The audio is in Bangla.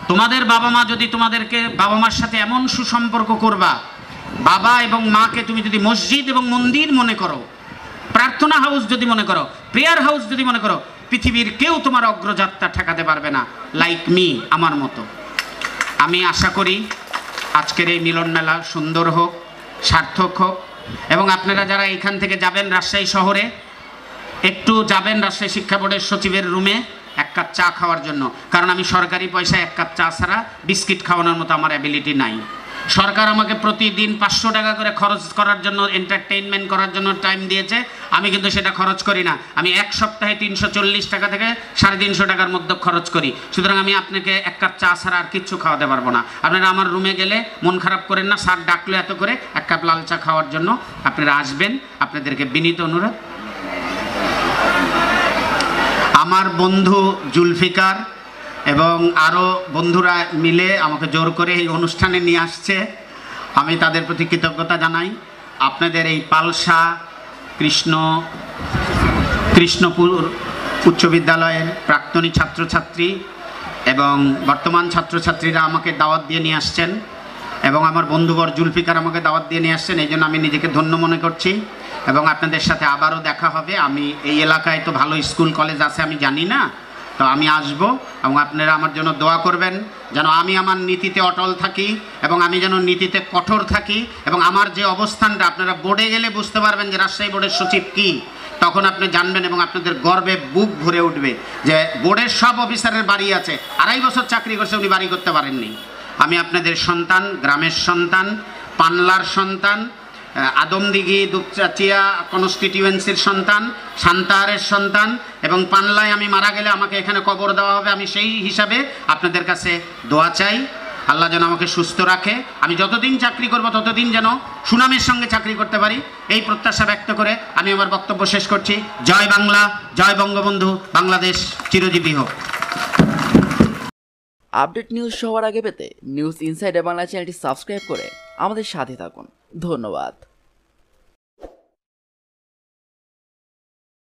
তোমাদের বাবা মা যদি তোমাদেরকে বাবা মার সাথে এমন সুসম্পর্ক করবা, বাবা এবং মাকে তুমি যদি মসজিদ এবং মন্দির মনে করো, প্রার্থনা হাউস যদি মনে করো, প্রেয়ার হাউস যদি মনে করো, পৃথিবীর কেউ তোমার অগ্রযাত্রা ঠেকাতে পারবে না, লাইক মি, আমার মতো। আমি আশা করি আজকের এই মিলন মেলা সুন্দর হোক, সার্থক হোক, এবং আপনারা যারা এখান থেকে যাবেন রাজশাহী শহরে, একটু যাবেন রাজশাহী শিক্ষা বোর্ডের সচিবের রুমে এক কাপ চা খাওয়ার জন্য, কারণ আমি সরকারি পয়সায় এক কাপ চা ছাড়া বিস্কিট খাওয়ানোর মতো আমার অ্যাবিলিটি নাই। সরকার আমাকে প্রতিদিন 500 টাকা করে খরচ করার জন্য, এন্টারটেইনমেন্ট করার জন্য টাইম দিয়েছে, আমি কিন্তু সেটা খরচ করি না। আমি এক সপ্তাহে 340 টাকা থেকে 350 টাকার মধ্যে খরচ করি। সুতরাং আমি আপনাকে এক কাপ চা ছাড়া আর কিচ্ছু খাওয়াতে পারবো না। আপনারা আমার রুমে গেলে মন খারাপ করেন না, স্যার ডাকলো এত করে, এক কাপ লাল চা খাওয়ার জন্য আপনারা আসবেন, আপনাদেরকে বিনীত অনুরোধ। আমার বন্ধু জুলফিকার এবং আরও বন্ধুরা মিলে আমাকে জোর করে এই অনুষ্ঠানে নিয়ে আসছে, আমি তাদের প্রতি কৃতজ্ঞতা জানাই। আপনাদের এই পালসা কৃষ্ণপুর উচ্চ বিদ্যালয়ের প্রাক্তনী ছাত্রছাত্রী এবং বর্তমান ছাত্রছাত্রীরা আমাকে দাওয়াত দিয়ে নিয়ে আসছেন, এবং আমার বন্ধুবর জুলফিকার আমাকে দাওয়াত দিয়ে নিয়ে আসছেন, এই জন্য আমি নিজেকে ধন্য মনে করছি। এবং আপনাদের সাথে আবারও দেখা হবে। আমি এই এলাকায় তো ভালো স্কুল কলেজ আছে আমি জানি না, তো আমি আসব, এবং আপনারা আমার জন্য দোয়া করবেন যেন আমি আমার নীতিতে অটল থাকি, এবং আমি যেন নীতিতে কঠোর থাকি, এবং আমার যে অবস্থানটা আপনারা বোর্ডে গেলে বুঝতে পারবেন যে রাজশাহী বোর্ডের সচিব কী, তখন আপনি জানবেন এবং আপনাদের গর্বে বুক ভরে উঠবে যে বোর্ডের সব অফিসারের বাড়ি আছে, 2.5 বছর চাকরি করছে, উনি বাড়ি করতে পারেননি। আমি আপনাদের সন্তান, গ্রামের সন্তান, পানলার সন্তান, আদমদিঘি দুপচাচিয়া কনস্টিটিউয়েন্সির সন্তান, সান্তাহারের সন্তান, এবং পানলায় আমি মারা গেলে আমাকে এখানে কবর দেওয়া হবে। আমি সেই হিসাবে আপনাদের কাছে দোয়া চাই, আল্লাহ যেন আমাকে সুস্থ রাখে, আমি যতদিন চাকরি করব ততদিন যেন সুনামের সঙ্গে চাকরি করতে পারি, এই প্রত্যাশা ব্যক্ত করে আমি আমার বক্তব্য শেষ করছি। জয় বাংলা, জয় বঙ্গবন্ধু, বাংলাদেশ চিরজীবী হোক। আপডেট নিউজ সবার আগে পেতে নিউজ ইনসাইডার বাংলা চ্যানেলটি সাবস্ক্রাইব করে আমাদের সাথে থাকুন। ধন্যবাদ।